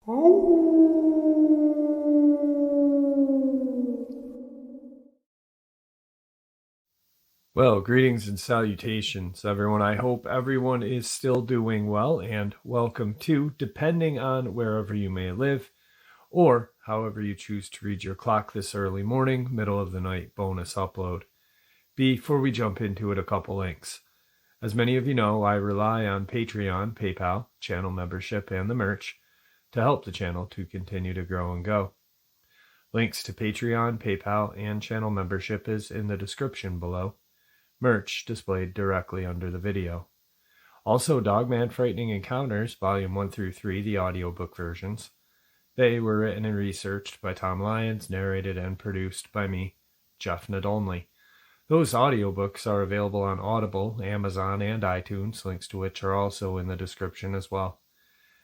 Well, greetings and salutations, everyone. I hope everyone is still doing well, and welcome to, depending on wherever you may live, or however you choose to read your clock this early morning, middle of the night bonus upload. Before we jump into it, a couple links. As many of you know, I rely on Patreon, PayPal, channel membership, and the merch to help the channel to continue to grow and go. Links to Patreon, PayPal, and channel membership is in the description below. Merch displayed directly under the video. Also, Dogman Frightening Encounters, Volume 1 through 3, the audiobook versions. They were written and researched by Tom Lyons, narrated and produced by me, Jeff Nadolny. Those audiobooks are available on Audible, Amazon, and iTunes, links to which are also in the description as well.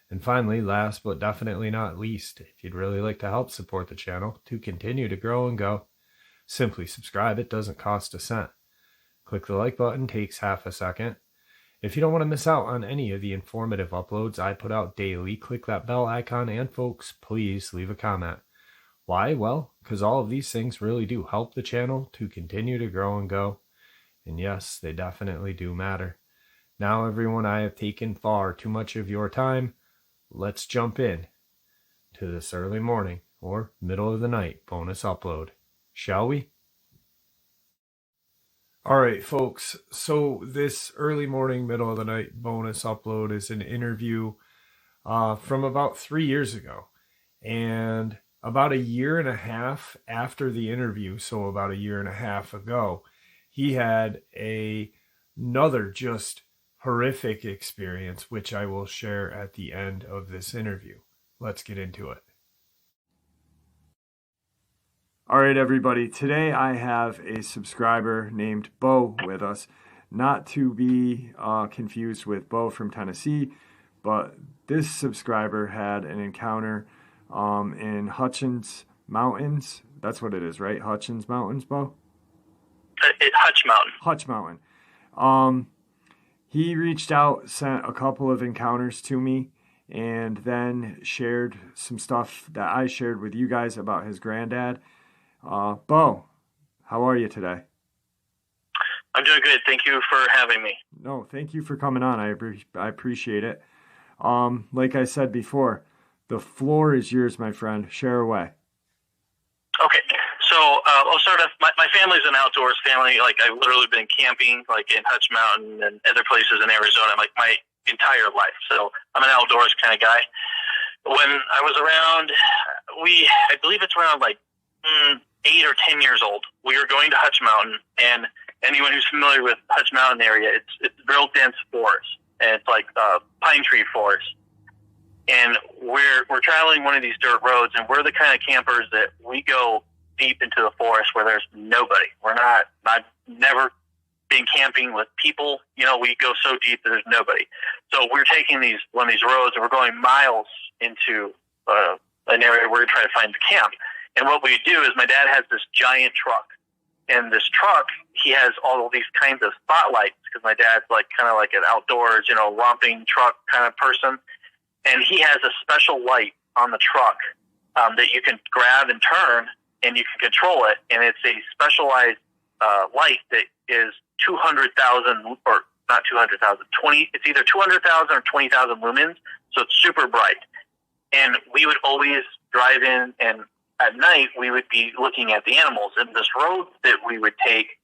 And finally, last but definitely not least, if you'd really like to help support the channel to continue to grow and go, simply subscribe. It doesn't cost a cent. Click the like button, takes half a second. If you don't want to miss out on any of the informative uploads I put out daily, click that bell icon, and folks, please leave a comment. Why? Well, because all of these things really do help the channel to continue to grow and go. And yes, they definitely do matter. Now, everyone, I have taken far too much of your time. Let's jump in to this early morning or middle of the night bonus upload, shall we? All right, folks, so this early morning, middle of the night bonus upload is an interview from about 3 years ago. And about a year and a half after the interview, so about a year and a half ago, he had another just horrific experience, which I will share at the end of this interview. Let's get into it. All right, everybody. Today I have a subscriber named Bo with us, not to be confused with Bo from Tennessee, but this subscriber had an encounter in Hutchins Mountains. That's what it is, right? Hutchins Mountains, Bo? Hutch Mountain. Hutch Mountain. He reached out, sent a couple of encounters to me, and then shared some stuff that I shared with you guys about his granddad. Bo, how are you today? I'm doing good. Thank you for having me. No, thank you for coming on. I appreciate it. Like I said before, the floor is yours, my friend. Share away. Okay, so I'll start off. My family's an outdoors family. Like, I've literally been camping, like in Hutch Mountain and other places in Arizona, like my entire life. So I'm an outdoors kind of guy. When I was around, I believe it's around like 8 or 10 years old, we were going to Hutch Mountain, and anyone who's familiar with Hutch Mountain area, it's real dense forest, and it's like pine tree forest. And we're traveling one of these dirt roads, and we're the kind of campers that we go deep into the forest where there's nobody. I've never been camping with people. You know, we go so deep that there's nobody. So we're taking one of these roads, and we're going miles into an area where we're trying to find the camp. And what we do is my dad has this giant truck. And this truck, he has all of these kinds of spotlights because my dad's like kind of like an outdoors, romping truck kind of person. And he has a special light on the truck that you can grab and turn, and you can control it. And it's a specialized light that is 200,000, or not 200,000, it's either 200,000 or 20,000 lumens. So it's super bright. And we would always drive in, and at night we would be looking at the animals. And this road that we would take,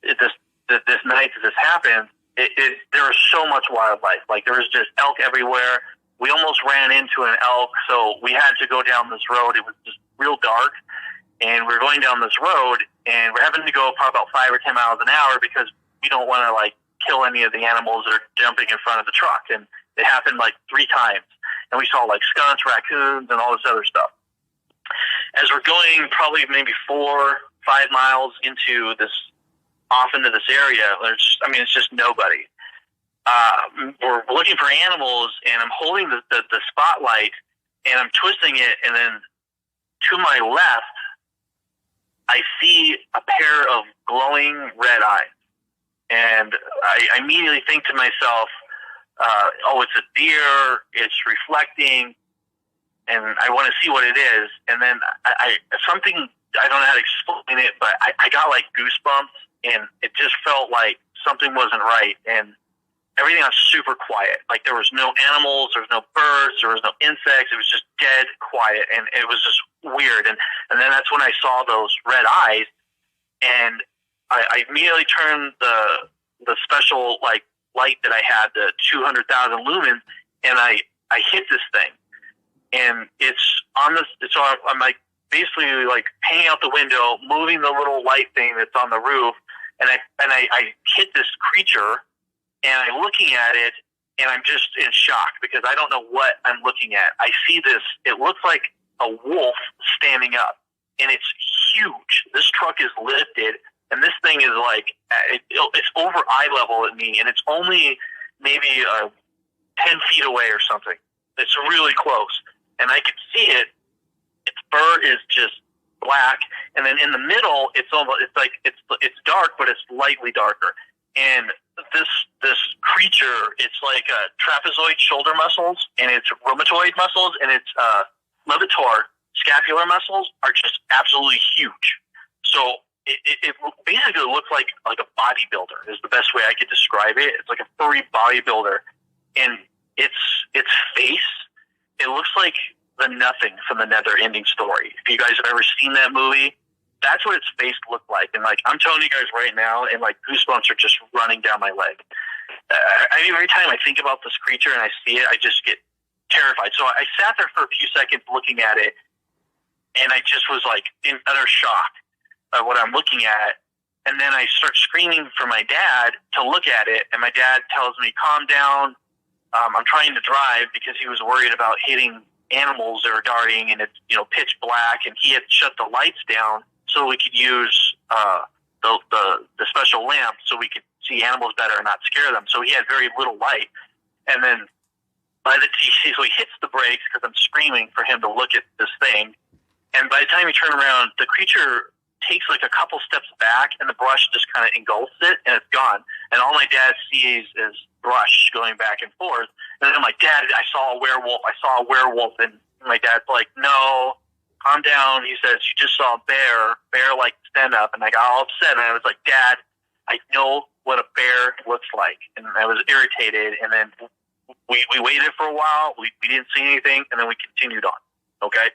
this night that this happened, there was so much wildlife. Like, there was just elk everywhere. We almost ran into an elk, so we had to go down this road. It was just real dark, and we're going down this road, and we're having to go probably about 5 or 10 miles an hour because we don't want to like kill any of the animals that are jumping in front of the truck. And it happened like 3 times, and we saw like skunks, raccoons, and all this other stuff. As we're going probably maybe 4 or 5 miles into this area, it's just nobody. We're looking for animals, and I'm holding the spotlight, and I'm twisting it, and then to my left, I see a pair of glowing red eyes. And I immediately think to myself, it's a deer, it's reflecting. and I want to see what it is. And then I something, I don't know how to explain it, but I got like goosebumps, and it just felt like something wasn't right. And everything was super quiet. Like there was no animals, there was no birds, there was no insects. It was just dead quiet, and it was just weird. And then that's when I saw those red eyes, and I immediately turned the special like light that I had, the 200,000 lumens, and I hit this thing, and it's on this. So I'm like basically like hanging out the window, moving the little light thing that's on the roof, and I hit this creature, and I'm looking at it, and I'm just in shock because I don't know what I'm looking at. I see this. It looks like a wolf standing up, and it's huge. This truck is lifted, and this thing is like it's over eye level at me, and it's only maybe 10 feet away or something. It's really close, and I can see it. Its fur is just black, and then in the middle, it's dark, but it's lightly darker. And this creature, it's like trapezoid shoulder muscles, and its rheumatoid muscles, and its levator scapular muscles are just absolutely huge. So it basically looks like a bodybuilder is the best way I could describe it. It's like a furry bodybuilder, and its face, it looks like the Nothing from the Nether Ending Story. If you guys have ever seen that movie, that's what its face looked like. And like I'm telling you guys right now, and like goosebumps are just running down my leg. Every time I think about this creature and I see it, I just get terrified. So I sat there for a few seconds looking at it, and I just was like in utter shock of what I'm looking at. And then I start screaming for my dad to look at it, and my dad tells me, "Calm down. I'm trying to drive," because he was worried about hitting animals that were darting, and it's pitch black, and he had shut the lights down so we could use the special lamp so we could see animals better and not scare them. So he had very little light. And then so he hits the brakes because I'm screaming for him to look at this thing. And by the time he turned around, the creature takes like a couple steps back, and the brush just kind of engulfs it, and it's gone. And all my dad sees is brush going back and forth. And then I'm like, "Dad, I saw a werewolf. I saw a werewolf." And my dad's like, "No, calm down." He says, "You just saw a bear. Bear like stand up." And I got all upset, and I was like, "Dad, I know what a bear looks like." And I was irritated. And then we waited for a while. We didn't see anything, and then we continued on. Okay.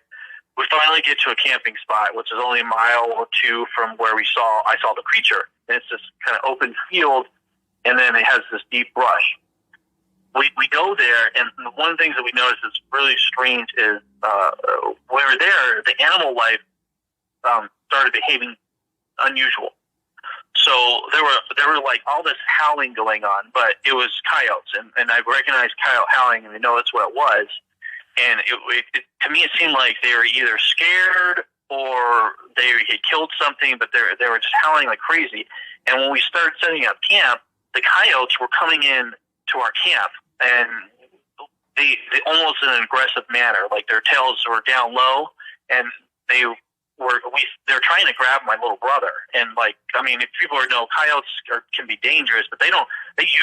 We finally get to a camping spot, which is only a mile or two from where I saw the creature. And it's this kind of open field, and then it has this deep brush. We go there, and one of the things that we noticed is really strange is when we were there, the animal life started behaving unusual. So there were like all this howling going on, but it was coyotes, and I recognized coyote howling, and I know that's what it was. And it to me, it seemed like they were either scared or they had killed something, but they were just howling like crazy. And when we started setting up camp, the coyotes were coming in to our camp, and they almost in an aggressive manner, like their tails were down low, and they're trying to grab my little brother. And like, I mean, if people know, coyotes can be dangerous, but they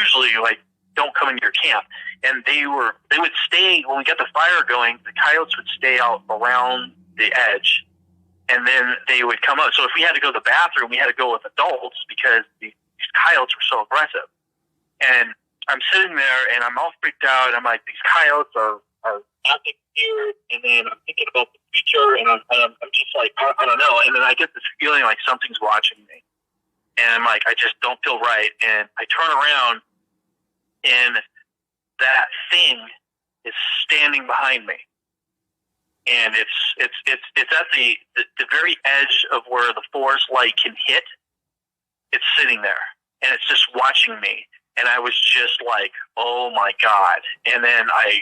usually like don't come into your camp. And they would stay, when we got the fire going, the coyotes would stay out around the edge, and then they would come out. So if we had to go to the bathroom, we had to go with adults because these coyotes were so aggressive. And I'm sitting there, and I'm all freaked out. I'm like, these coyotes are acting weird, and then I'm thinking about the future, and I'm just like, I don't know. And then I get this feeling like something's watching me. And I'm like, I just don't feel right. And I turn around, and that thing is standing behind me, and it's at the very edge of where the forest light can hit. It's sitting there, and it's just watching me. And I was just like, "Oh my God!" And then I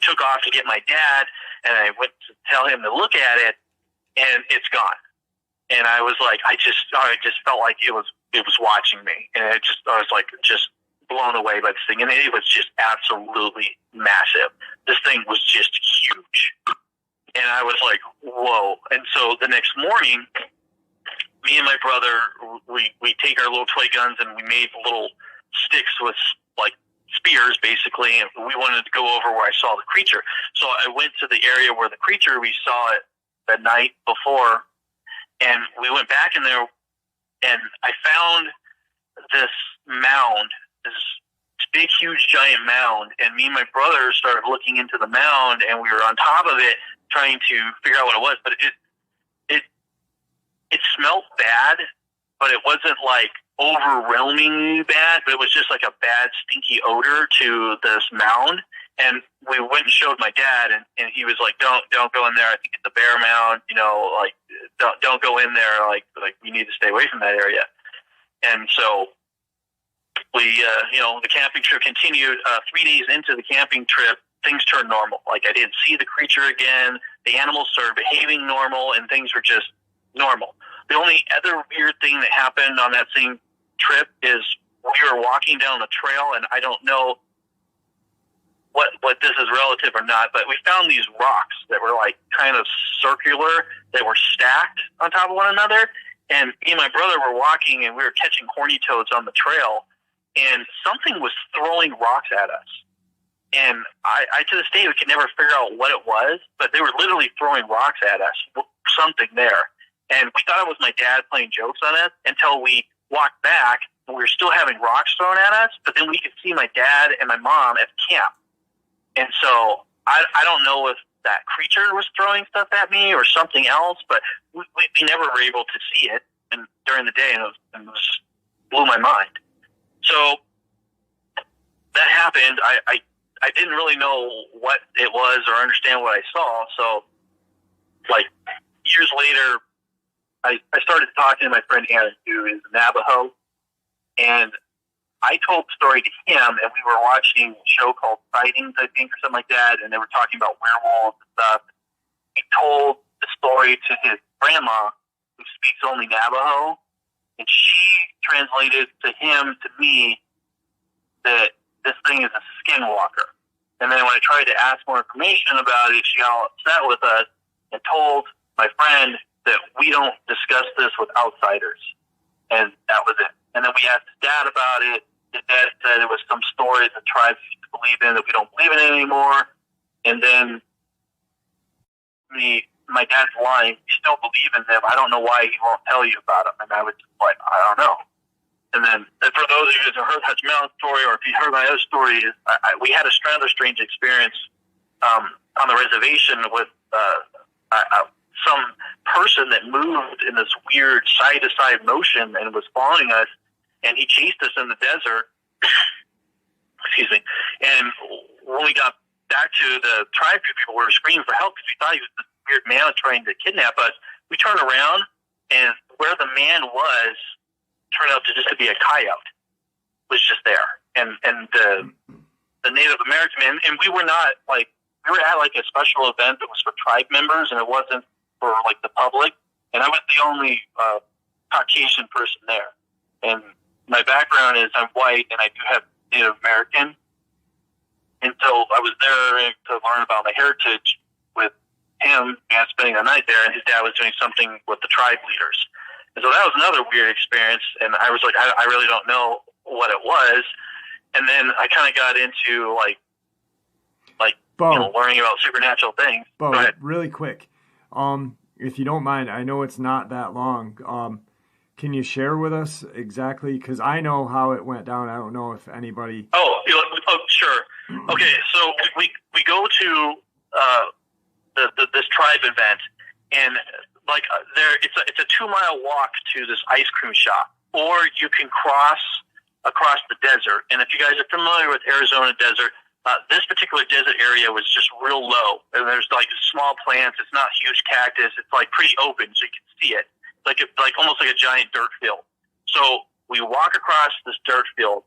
took off to get my dad, and I went to tell him to look at it, and it's gone. And I was like, I just felt like it was watching me, and I was like just blown away by this thing, and it was just absolutely massive. This thing was just huge, and I was like, whoa. And so the next morning, me and my brother, we take our little toy guns, and we made little sticks with like spears, basically, and we wanted to go over where I saw the creature. So I went to the area where the creature, we saw it the night before, and we went back in there, and I found this mound, this big, huge, giant mound, and me and my brother started looking into the mound, and we were on top of it trying to figure out what it was, but it smelled bad, but it wasn't like overwhelmingly bad, but it was just like a bad, stinky odor to this mound. And we went and showed my dad, and he was like, don't go in there. I think it's a bear mound, like, don't go in there. Like you need to stay away from that area. And so we, the camping trip continued. 3 days into the camping trip, things turned normal. Like, I didn't see the creature again. The animals started behaving normal, and things were just normal. The only other weird thing that happened on that same trip is we were walking down the trail, and I don't know what this is relative or not, but we found these rocks that were like kind of circular, that were stacked on top of one another. And me and my brother were walking, and we were catching horny toads on the trail, and something was throwing rocks at us. And I to this day, we could never figure out what it was, but they were literally throwing rocks at us, something there. And we thought it was my dad playing jokes on us until we walked back, and we were still having rocks thrown at us, but then we could see my dad and my mom at camp. And so I don't know if that creature was throwing stuff at me or something else, but we never were able to see it during the day, and it was blew my mind. So that happened. I didn't really know what it was or understand what I saw. So, like, years later, I started talking to my friend Aaron, who is Navajo, and I told the story to him, and we were watching a show called Sightings, I think, or something like that, and they were talking about werewolves and stuff. He told the story to his grandma, who speaks only Navajo, and she translated to him, to me, that this thing is a skinwalker. And then when I tried to ask more information about it, she got upset with us and told my friend that we don't discuss this with outsiders. And that was it. And then we asked his dad about it. His dad said it was some stories that tribes used to believe in that we don't believe in anymore. And then my dad's lying. We still believe in them. I don't know why he won't tell you about them. And I was just like, I don't know. And then for those of you who heard Hutch Mountain story, or if you heard my other story, we had a rather strange experience on the reservation with some person that moved in this weird side-to-side motion and was following us, and he chased us in the desert. Excuse me. And when we got back to the tribe, people were screaming for help because we thought he was this weird man trying to kidnap us. We turned around, and where the man was turned out to just be a coyote. Was just there, and the Native American man, and we were not like, we were at like a special event that was for tribe members, and it wasn't for like the public. And I was the only Caucasian person there. And my background is I'm white, and I do have Native American. And so I was there to learn about my heritage with him, and spending the night there. And his dad was doing something with the tribe leaders. And so that was another weird experience. And I was like, I really don't know what it was. And then I kind of got into like Bo, learning about supernatural things. Bo, really quick, if you don't mind, I know it's not that long. Can you share with us exactly? Because I know how it went down. I don't know if anybody. Oh, sure. Okay, so we go to this tribe event, and like it's a 2-mile walk to this ice cream shop, or you can cross across the desert. And if you guys are familiar with Arizona desert, this particular desert area was just real low, and there's like small plants. It's not huge cactus. It's like pretty open, so you can see it, like almost like a giant dirt field. So we walk across this dirt field.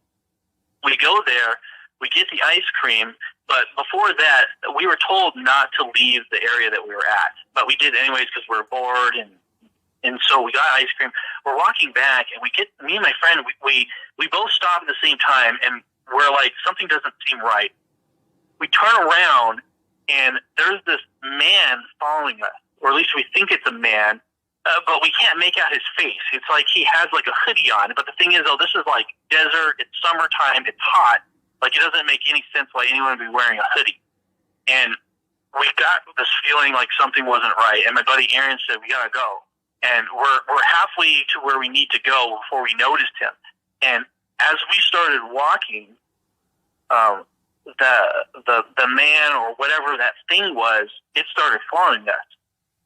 We go there. We get the ice cream, but before that, we were told not to leave the area that we were at. But we did anyways because we were bored, and so we got ice cream. We're walking back, and me and my friend, we both stop at the same time, and we're like, something doesn't seem right. We turn around, and there's this man following us, or at least we think it's a man, but we can't make out his face. It's like he has like a hoodie on, but the thing is, though, this is like desert, it's summertime, it's hot. Like, it doesn't make any sense why anyone would be wearing a hoodie. And we got this feeling like something wasn't right. And my buddy Aaron said, we got to go. And we're halfway to where we need to go before we noticed him. And as we started walking, the man or whatever that thing was, it started following us.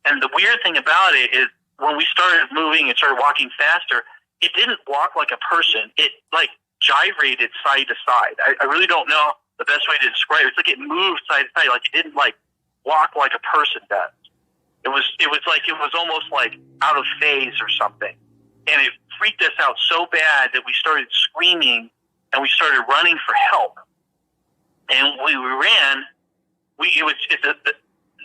And the weird thing about it is when we started moving and started walking faster, it didn't walk like a person. It like gyrated side to side. I really don't know the best way to describe it. It's like it moved side to side. Like it didn't like walk like a person does. It was like it was almost like out of phase or something. And it freaked us out so bad that we started screaming and we started running for help. And we ran.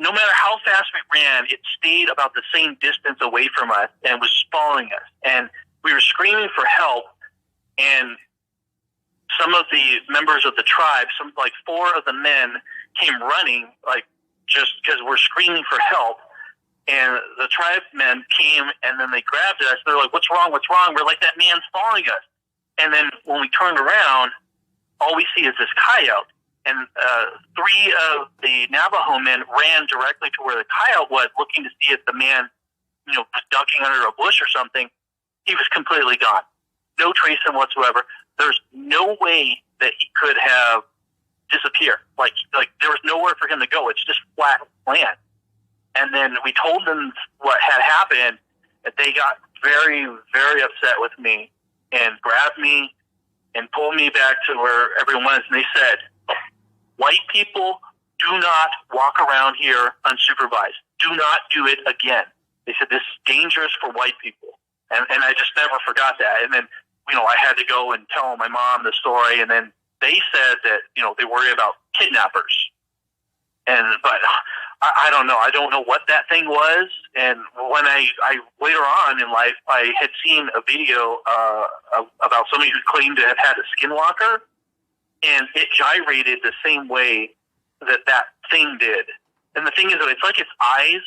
No matter how fast we ran, it stayed about the same distance away from us and was following us. And we were screaming for help. And some of the members of the tribe, like 4 of the men, came running, like just because we're screaming for help. And the tribe men came and then they grabbed us. They're like, "What's wrong? What's wrong?" We're like, "That man's following us." And then when we turned around, all we see is this coyote. And 3 of the Navajo men ran directly to where the coyote was, looking to see if the man, was ducking under a bush or something. He was completely gone. No trace of him whatsoever. There's no way that he could have disappeared. Like there was nowhere for him to go. It's just flat land. And then we told them what had happened, and they got very, very upset with me and grabbed me and pulled me back to where everyone was. And they said, "White people do not walk around here unsupervised. Do not do it again." They said, "This is dangerous for white people." And I just never forgot that. And then, I had to go and tell my mom the story. And then they said that, they worry about kidnappers. But I don't know. I don't know what that thing was. And when I later on in life, I had seen a video about somebody who claimed to have had a skinwalker, and it gyrated the same way that thing did. And the thing is that it's like its eyes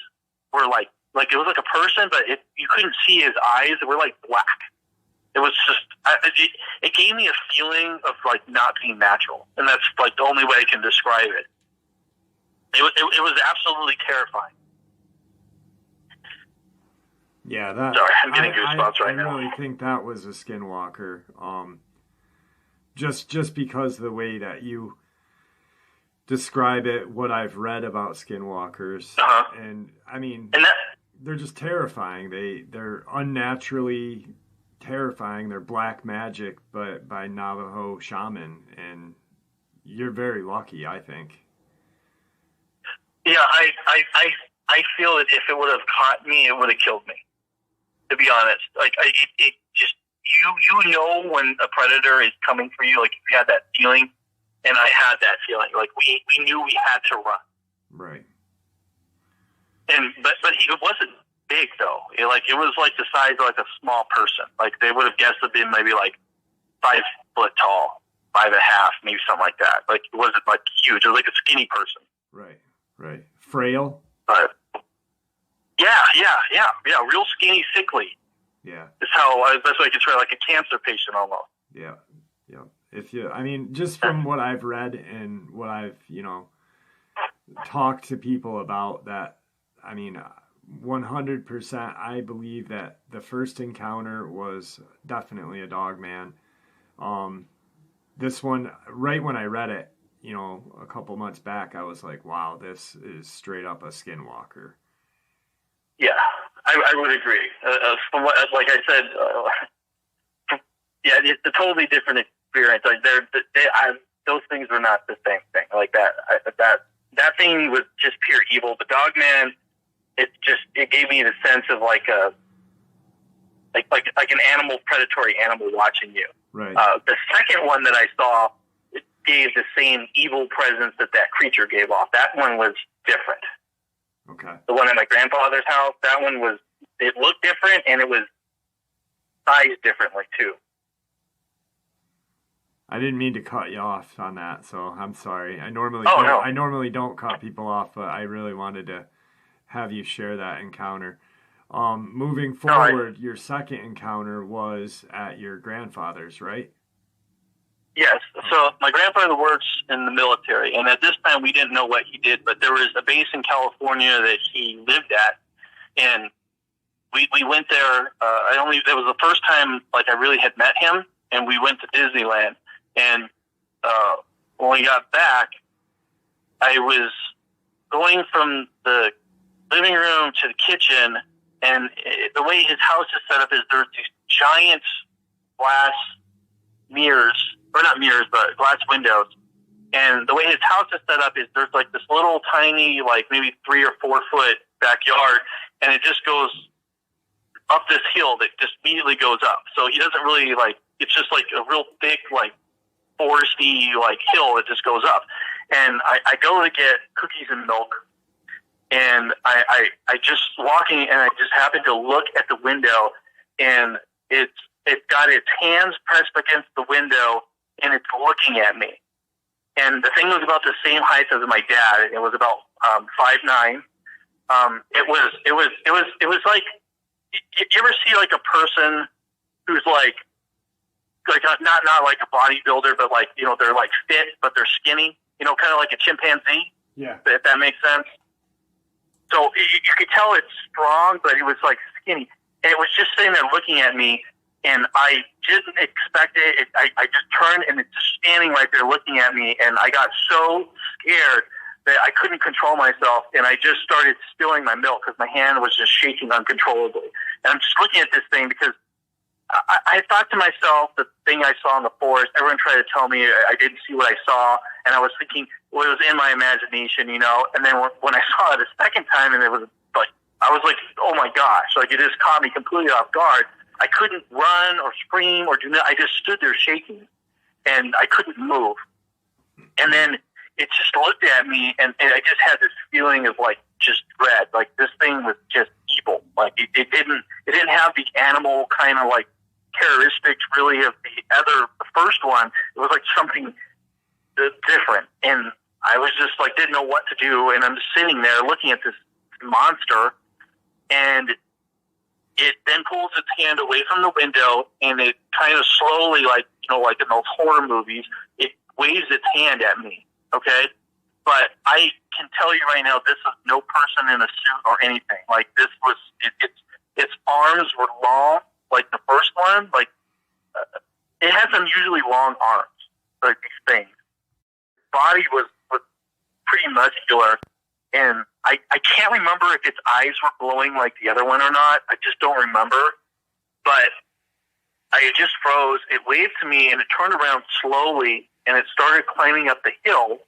were like it was like a person, but you couldn't see his eyes. They were like black. It was just, it gave me a feeling of like not being natural. And that's like the only way I can describe it. It was absolutely terrifying. Yeah, Sorry, I'm getting goosebumps right now. I really think that was a skinwalker. Just because the way that you describe it, what I've read about skinwalkers, and I mean, they're just terrifying. They're unnaturally terrifying. They're black magic, but by Navajo shaman, and you're very lucky, I think. Yeah, I feel that if it would have caught me, it would have killed me. To be honest, like it just you know when a predator is coming for you, like you had that feeling, and I had that feeling. Like we knew we had to run. Right. And but it wasn't big though. It was like the size of like a small person. Like they would have guessed it'd been maybe like 5 foot tall, 5.5, maybe something like that. Like it wasn't like huge. It was like a skinny person. Right. Frail. But yeah. Real skinny, sickly. Yeah. It's how that's what I can describe, like a cancer patient almost. Yeah. I mean, just from what I've read and what I've, talked to people about that, I mean, 100% I believe that the first encounter was definitely a Dogman. This one, right when I read it, a couple months back, I was like, wow, this is straight up a skinwalker. Yeah, I would agree. From what, like I said, it's a totally different experience. Like those things were not the same thing. Like that thing was just pure evil. The Dogman, it gave me the sense of like an animal, predatory animal watching you. Right. The second one that I saw, it gave the same evil presence that creature gave off. That one was different. Okay. The one at my grandfather's house, that one it looked different, and it was sized differently too. I didn't mean to cut you off on that, so I'm sorry. I normally don't cut people off, but I really wanted to have you share that encounter. Moving forward, your second encounter was at your grandfather's, right? Yes. So my grandfather works in the military, and at this time we didn't know what he did, but there was a base in California that he lived at, and we went there. That was the first time like I really had met him, and we went to Disneyland. And when we got back, I was going from the living room to the kitchen, and the way his house is set up is there's these giant glass mirrors, or not mirrors, but glass windows. And the way his house is set up is there's like this little tiny, like maybe 3 or 4 foot backyard, and it just goes up this hill that just immediately goes up. So he doesn't really like, it's just like a real thick, like foresty, like hill that just goes up. And I go to get cookies and milk, and I just walking, and I just happened to look at the window, and it's got its hands pressed against the window, and it's looking at me. And the thing was about the same height as my dad. It was about 5'9". It was like, you ever see like a person who's like not like a bodybuilder, but like, you know, they're like fit but they're skinny, you know, kind of like a chimpanzee. Yeah. If that makes sense. So you could tell it's strong, but it was like skinny, and it was just sitting there looking at me. And I didn't expect it. I just turned, and it's just standing right there looking at me. And I got so scared that I couldn't control myself. And I just started spilling my milk because my hand was just shaking uncontrollably. And I'm just looking at this thing because I thought to myself, the thing I saw in the forest, everyone tried to tell me I didn't see what I saw. And I was thinking, well, it was in my imagination, you know. And then when I saw it a second time, and it was like, I was like, oh my gosh, like it just caught me completely off guard. I couldn't run or scream or do nothing. I just stood there shaking, and I couldn't move. And then it just looked at me, and I just had this feeling of like just dread. Like this thing was just evil. Like it didn't have the animal kind of like characteristics really of the first one. It was like something different, and I was just like didn't know what to do. And I'm just sitting there looking at this monster, and it then pulls its hand away from the window, and it kind of slowly, like, you know, like in those horror movies, it waves its hand at me, okay? But I can tell you right now, this is no person in a suit or anything. Like, this was, its arms were long, like the first one. Like, it has unusually long arms, like these things. Body was pretty muscular, and I can't remember if its eyes were glowing like the other one or not. I just don't remember. But I just froze. It waved to me, and it turned around slowly, and it started climbing up the hill,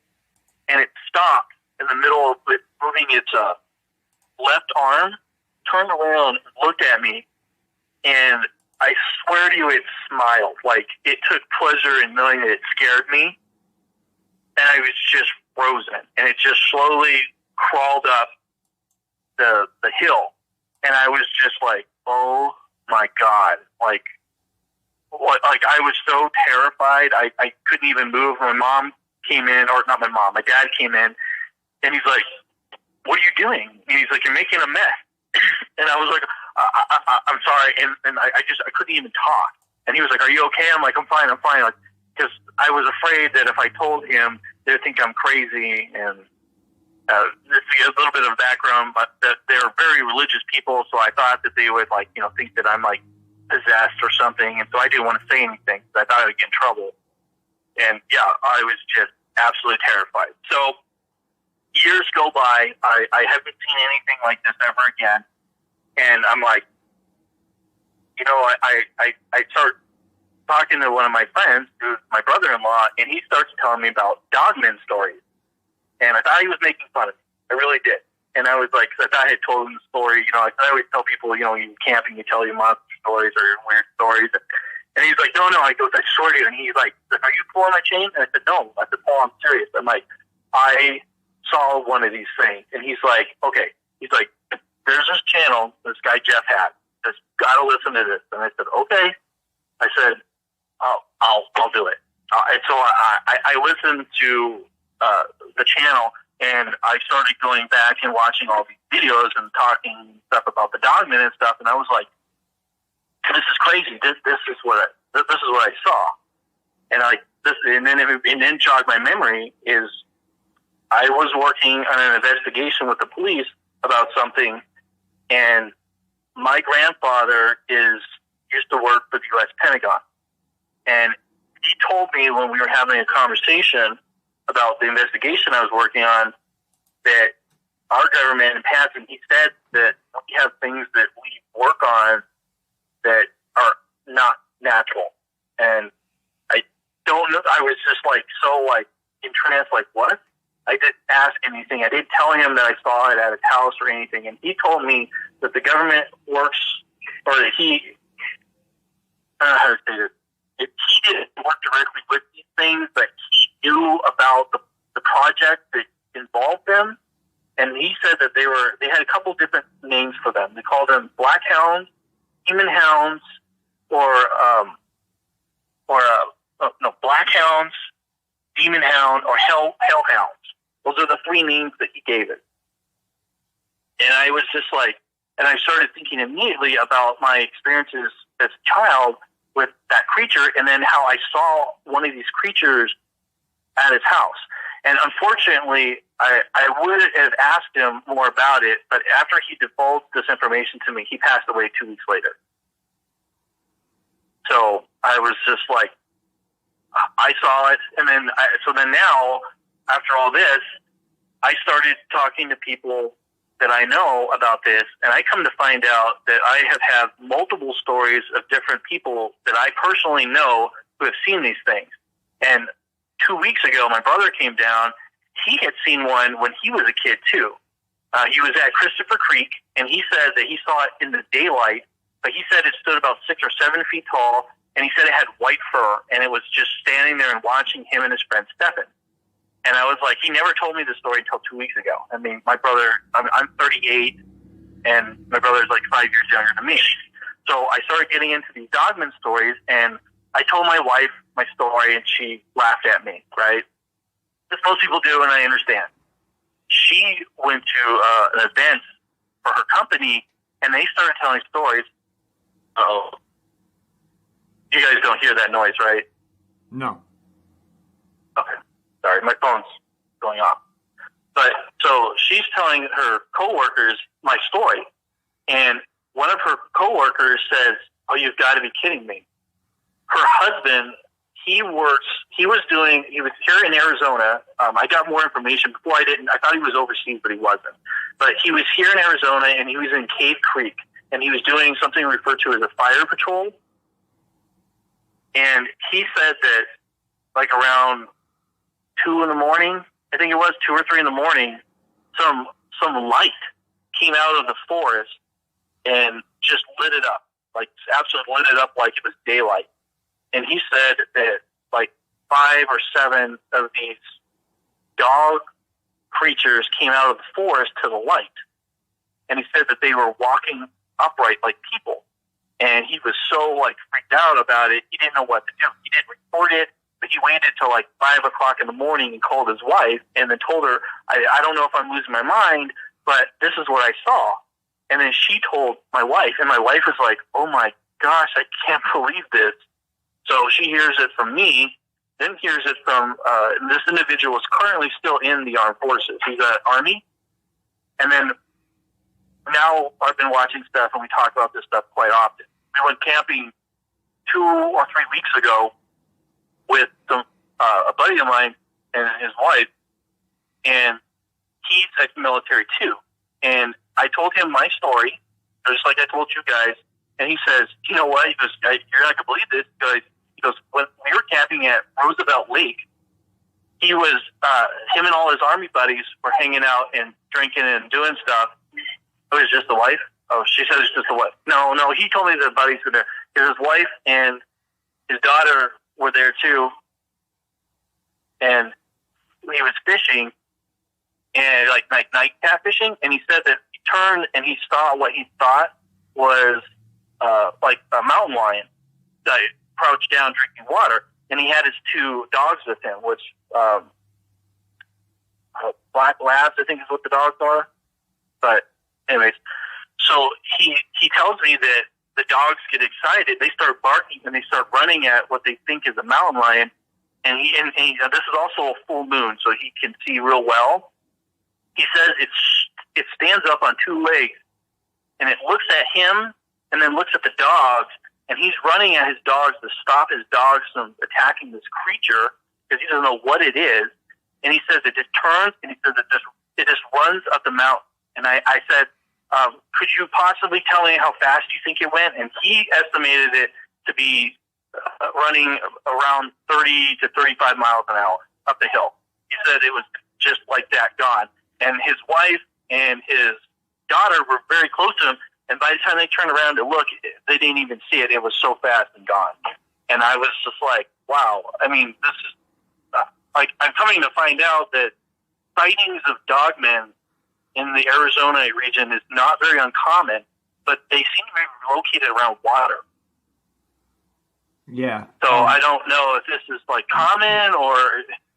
and it stopped in the middle of it, moving its left arm, turned around and looked at me, and I swear to you, it smiled. Like, it took pleasure in knowing that it scared me, and I was just frozen, and it just slowly crawled up the hill, and I was just like, oh my God, like I was so terrified, I couldn't even move. My mom came in, or not my mom, my dad came in, and he's like, what are you doing? And he's like, you're making a mess. And I was like, I'm sorry, and I couldn't even talk. And he was like, are you okay? I'm like, I'm fine, like, because I was afraid that if I told him, they'd think I'm crazy. And this is a little bit of background, but that they're very religious people, so I thought that they would, like, you know, think that I'm like possessed or something, and so I didn't want to say anything because I thought I would get in trouble. And yeah, I was just absolutely terrified. So years go by, I haven't seen anything like this ever again, and I'm like, you know, I start talking to one of my friends, who's my brother-in-law, and he starts telling me about Dogman stories. And I thought he was making fun of me. I really did. And I was like, because I thought I had told him the story. You know, like I always tell people, you know, you camping, you tell your monster stories or your weird stories. And he's like, no. I go, I swear to you. And he's like, are you pulling my chain? And I said, no. I said, Paul, I'm serious. I'm like, I saw one of these things. And he's like, okay. He's like, there's this channel this guy Jeff had. Just got to listen to this. And I said, okay. I said, I'll do it. And so I listened to the channel, and I started going back and watching all these videos and talking stuff about the Dogman and stuff, and I was like, this is crazy. This is what I saw. And like this, and then jogged my memory is I was working on an investigation with the police about something, and my grandfather used to work for the U.S. Pentagon, and he told me when we were having a conversation about the investigation I was working on that our government in passing, he said that we have things that we work on that are not natural. And I don't know. I was just like so like entranced, like what? I didn't ask anything. I didn't tell him that I saw it at his house or anything. And he told me that the government works, or that he, I don't know how to say this. He didn't work directly with these things, but he knew about the project that involved them. And he said that they had a couple different names for them. They called them black hounds, demon hounds, black hounds, demon hound, or hell hounds. Those are the three names that he gave it. And I was just like, and I started thinking immediately about my experiences as a child with that creature, and then how I saw one of these creatures at his house. And unfortunately, I would have asked him more about it, but after he divulged this information to me, he passed away 2 weeks later. So I was just like, I saw it, and then now, after all this, I started talking to people that I know about this, and I come to find out that I have had multiple stories of different people that I personally know who have seen these things. And 2 weeks ago, my brother came down. He had seen one when he was a kid, too. He was at Christopher Creek, and he said that he saw it in the daylight, but he said it stood about 6 or 7 feet tall, and he said it had white fur, and it was just standing there and watching him and his friend Stephen. And I was like, he never told me this story until 2 weeks ago. I mean, my brother, I'm 38, and my brother's like 5 years younger than me. So I started getting into these Dogman stories, and I told my wife my story, and she laughed at me, right? As most people do, and I understand. She went to an event for her company, and they started telling stories. Uh-oh. You guys don't hear that noise, right? No. Okay. Sorry, my phone's going off. But so she's telling her coworkers my story, and one of her coworkers says, "Oh, you've got to be kidding me." Her husband, he was here in Arizona. I got more information before. I thought he was overseas, but he wasn't. But he was here in Arizona, and he was in Cave Creek, and he was doing something referred to as a fire patrol. And he said that, like around 2 in the morning, I think it was 2 or 3 in the morning, some light came out of the forest and just lit it up, like absolutely lit it up like it was daylight. And he said that like 5 or 7 of these dog creatures came out of the forest to the light. And he said that they were walking upright like people. And he was so like freaked out about it, he didn't know what to do. He didn't report it, but he waited till like 5 o'clock in the morning and called his wife and then told her, I don't know if I'm losing my mind, but this is what I saw. And then she told my wife, and my wife was like, "Oh my gosh, I can't believe this." So she hears it from me, then hears it from this individual is currently still in the armed forces. He's an Army. And then now I've been watching stuff, and we talk about this stuff quite often. We went camping 2 or 3 weeks ago with a buddy of mine and his wife, and he's ex-military too. And I told him my story, just like I told you guys, and he says, "You know what?" He goes, "You're not going to believe this." He goes, "When we were camping at Roosevelt Lake, he was, him and all his Army buddies were hanging out and drinking and doing stuff." "Oh, it's just the wife?" "Oh," she said, "it's just the wife." No, he told me the buddies were there. His wife and his daughter were there too. And he was fishing, and like night catfishing, and he said that he turned and he saw what he thought was like a mountain lion that crouched down drinking water, and he had his 2 dogs with him, which black labs, I think is what the dogs are. But anyways, so he tells me that the dogs get excited, they start barking, and they start running at what they think is a mountain lion, and this is also a full moon, so he can see real well. He says it stands up on two legs, and it looks at him, and then looks at the dogs, and he's running at his dogs to stop his dogs from attacking this creature because he doesn't know what it is. And he says it just turns, and he says it just runs up the mountain. And I said, could you possibly tell me how fast you think it went? And he estimated it to be running around 30 to 35 miles an hour up the hill. He said it was just like that, gone. And his wife and his daughter were very close to him, and by the time they turned around to look, they didn't even see it. It was so fast and gone. And I was just like, wow. I mean, this is like, I'm coming to find out that sightings of dogmen in the Arizona region is not very uncommon, but they seem to be located around water. Yeah. So I don't know if this is like common or...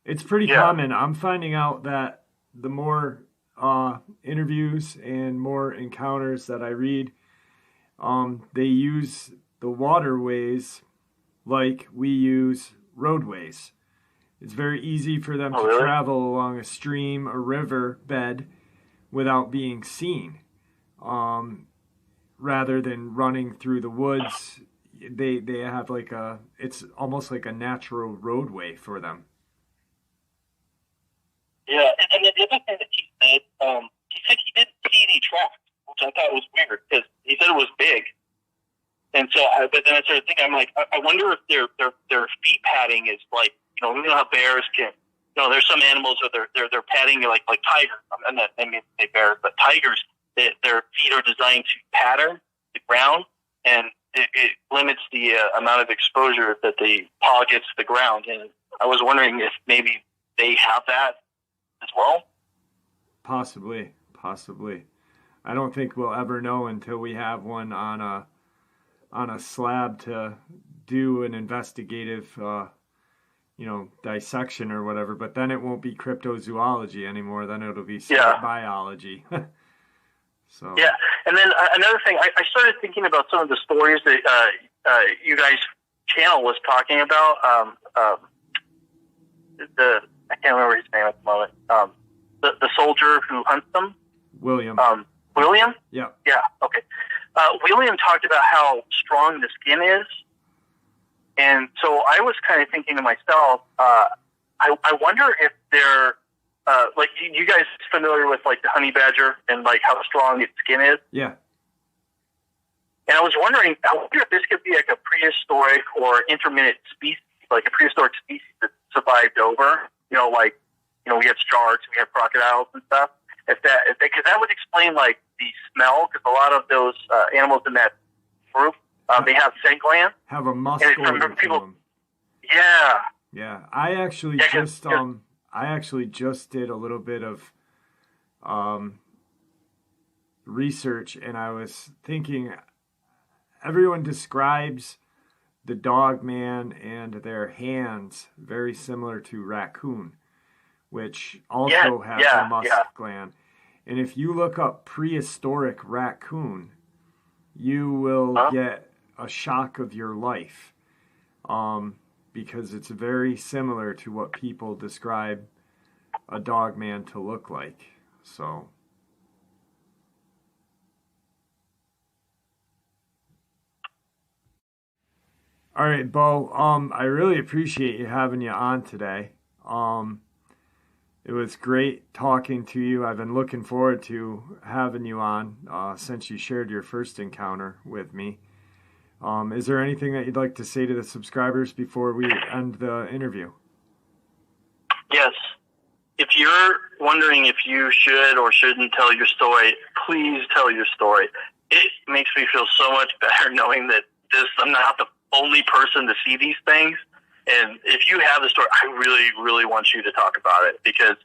It's pretty common. I'm finding out that the more interviews and more encounters that I read, they use the waterways like we use roadways. It's very easy for them to travel along a stream or river bed without being seen. Rather than running through the woods, they have it's almost like a natural roadway for them. Yeah, and the other thing that he said he didn't see any tracks, which I thought was weird because he said it was big. And so, but then I started thinking, I'm like, I wonder if their feet padding is like, you know how bears can, there's some animals where they're padding like tigers. I'm not, I mean, say bears, but tigers, their feet are designed to pattern the ground, and it limits the amount of exposure that the paw gets to the ground. And I was wondering if maybe they have that as well. Possibly. I don't think we'll ever know until we have one on a slab to do an investigative, dissection or whatever. But then it won't be cryptozoology anymore. Then it'll be biology. So yeah, and then another thing, I started thinking about some of the stories that you guys' channel was talking about. I can't remember his name at the moment. The soldier who hunts them. William. William? Yeah. Yeah, okay. William talked about how strong the skin is. And so I was kind of thinking to myself, I wonder if they're, like, you guys familiar with, like, the honey badger and, like, how strong its skin is? Yeah. And I wonder if this could be, like, a prehistoric or intermittent species, like a prehistoric species that survived over. We have sharks, we have crocodiles and stuff. Because that would explain like the smell, because a lot of those animals in that group, they have scent glands. Have a musk odor to them. Yeah. Yeah. I actually just did a little bit of research, and I was thinking, everyone describes the Dogman and their hands very similar to raccoon, which also has a musk gland. And if you look up prehistoric raccoon, you will get a shock of your life, because it's very similar to what people describe a Dogman to look like. So all right, Bo, I really appreciate having you on today. It was great talking to you. I've been looking forward to having you on since you shared your first encounter with me. Is there anything that you'd like to say to the subscribers before we end the interview? Yes. If you're wondering if you should or shouldn't tell your story, please tell your story. It makes me feel so much better knowing that I'm not the only person to see these things. And if you have the story, I really, really want you to talk about it, because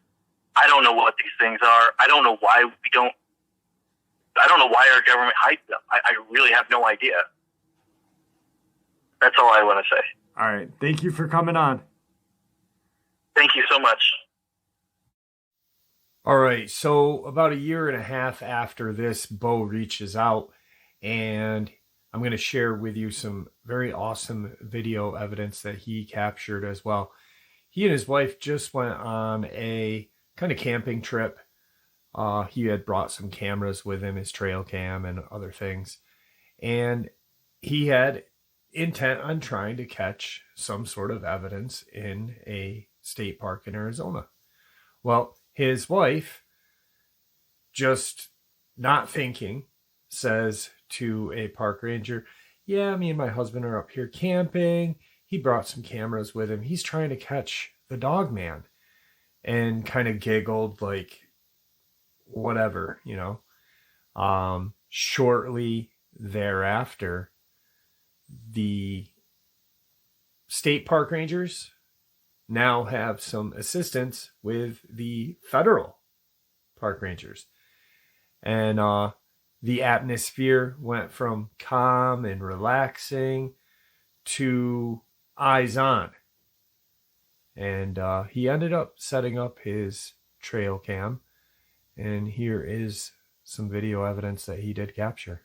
I don't know what these things are. I don't know why our government hides them. I really have no idea. That's all I want to say. All right. Thank you for coming on. Thank you so much. All right. So about a year and a half after this, Bo reaches out, and I'm going to share with you some very awesome video evidence that he captured as well. he and his wife just went on a kind of camping trip. He had brought some cameras with him, his trail cam and other things. And he had intent on trying to catch some sort of evidence in a state park in Arizona. Well, his wife, just not thinking, says to a park ranger, yeah, me and my husband are up here camping. He brought some cameras with him. He's trying to catch the Dogman. And kind of giggled like, whatever, you know. Shortly thereafter, the state park rangers now have some assistance with the federal park rangers. And the atmosphere went from calm and relaxing to eyes on. And he ended up setting up his trail cam. And here is some video evidence that he did capture.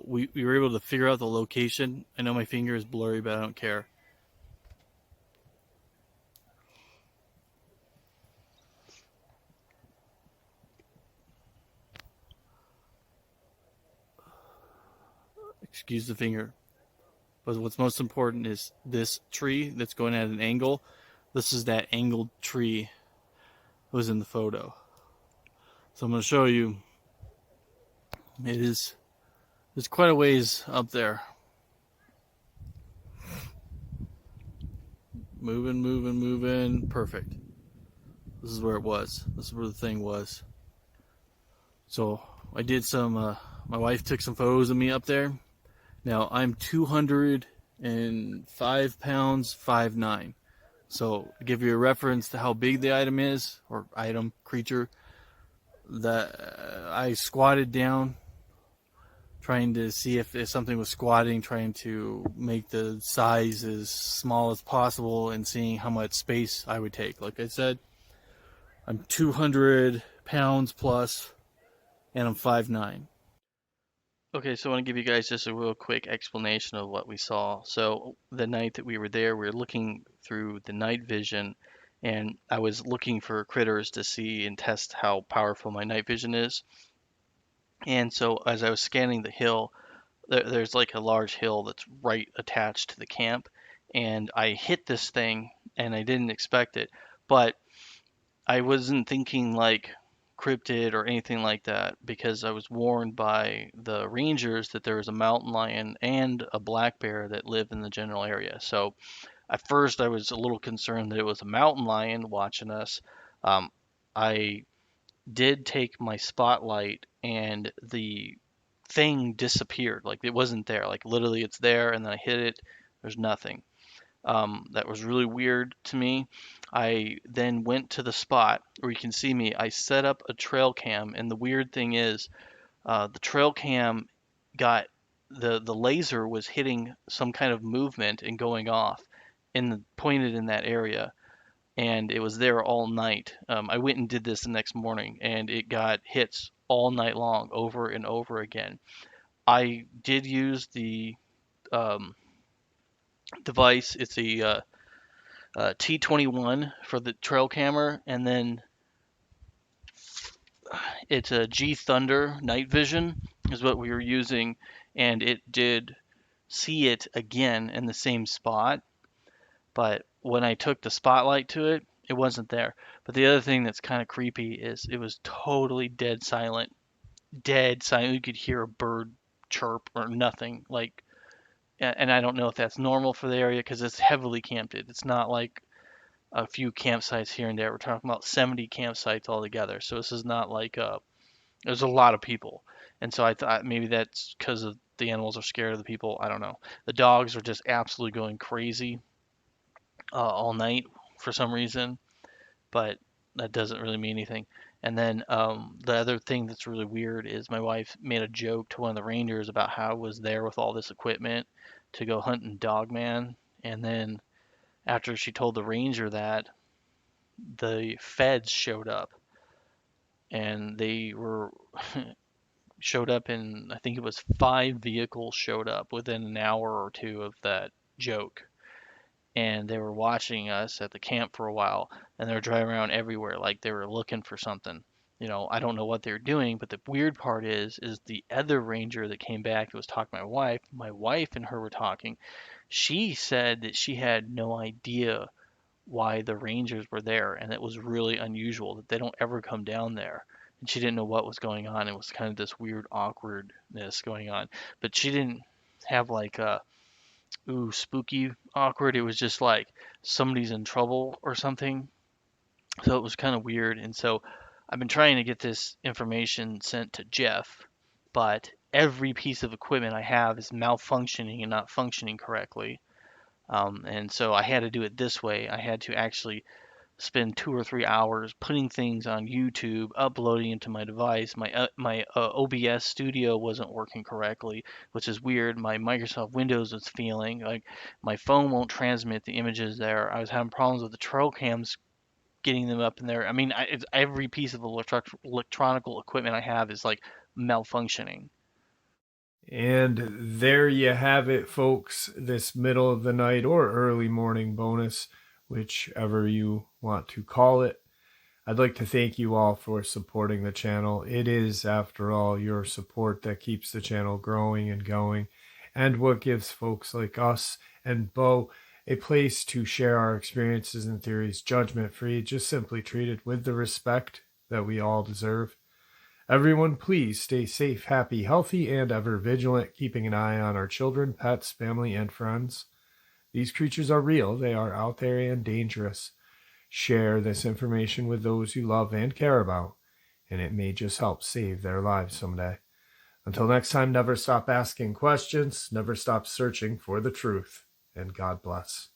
We were able to figure out the location. I know my finger is blurry, but I don't care. Excuse the finger. But what's most important is this tree that's going at an angle. This is that angled tree that was in the photo. So I'm going to show you. It's quite a ways up there. moving. Perfect. This is where it was. This is where the thing was. So I did some, my wife took some photos of me up there. Now I'm 205 pounds, 5'9". So to give you a reference to how big the item is, or item, creature, that I squatted down trying to see if something was squatting, trying to make the size as small as possible and seeing how much space I would take. Like I said, I'm 200 pounds plus, and I'm 5'9". Okay, so I want to give you guys just a real quick explanation of what we saw. So the night that we were there, we were looking through the night vision, and I was looking for critters to see and test how powerful my night vision is. And so as I was scanning the hill, there's like a large hill that's right attached to the camp, and I hit this thing, and I didn't expect it, but I wasn't thinking like cryptid or anything like that because I was warned by the rangers that there was a mountain lion and a black bear that live in the general area. So at first I was a little concerned that it was a mountain lion watching us. I did take my spotlight and the thing disappeared. Like it wasn't there. Like literally it's there and then I hit it. There's nothing. That was really weird to me. I then went to the spot where you can see me. I set up a trail cam, and the weird thing is, the trail cam got the laser was hitting some kind of movement and going off, pointed in that area, and it was there all night. I went and did this the next morning, and it got hits all night long, over and over again. I did use the um, device. It's a T21 for the trail camera, and then it's a G Thunder night vision is what we were using, and it did see it again in the same spot. But when I took the spotlight to it, it wasn't there. But the other thing that's kind of creepy is it was totally dead silent. Dead silent. You could hear a bird chirp or nothing. Like, and I don't know if that's normal for the area because it's heavily camped. It's not like a few campsites here and there. We're talking about 70 campsites altogether. So this is not like there's a lot of people. And so I thought maybe that's because of the animals are scared of the people. I don't know. The dogs are just absolutely going crazy all night for some reason, but that doesn't really mean anything. And then the other thing that's really weird is my wife made a joke to one of the rangers about how I was there with all this equipment to go hunting Dogman. And then after she told the ranger that, the feds showed up, and they were showed up in, I think it was 5 vehicles showed up within an hour or two of that joke, and they were watching us at the camp for a while, and they were driving around everywhere like they were looking for something. I don't know what they were doing, but the weird part is the other ranger that came back that was talking to my wife and her were talking. She said that she had no idea why the Rangers were there, and it was really unusual that they don't ever come down there. And she didn't know what was going on. It was kind of this weird awkwardness going on, but she didn't have like a ooh spooky awkward. It was just like somebody's in trouble or something. So it was kind of weird. And so I've been trying to get this information sent to Jeff, but every piece of equipment I have is malfunctioning and not functioning correctly. And so I had to do it this way. I had to actually spend 2 or 3 hours putting things on YouTube, uploading into my device. My OBS Studio wasn't working correctly, which is weird. My Microsoft Windows was failing. Like my phone won't transmit the images there. I was having problems with the trail cams getting them up in there. I mean, it's every piece of electronical equipment I have is like malfunctioning. And there you have it, folks. This middle of the night or early morning bonus, whichever you want to call it. I'd like to thank you all for supporting the channel. It is, after all, your support that keeps the channel growing and going, and what gives folks like us and Bo a place to share our experiences and theories judgment-free, just simply treated with the respect that we all deserve. Everyone, please stay safe, happy, healthy, and ever vigilant, keeping an eye on our children, pets, family, and friends. These creatures are real. They are out there and dangerous. Share this information with those you love and care about, and it may just help save their lives someday. Until next time, never stop asking questions, never stop searching for the truth, and God bless.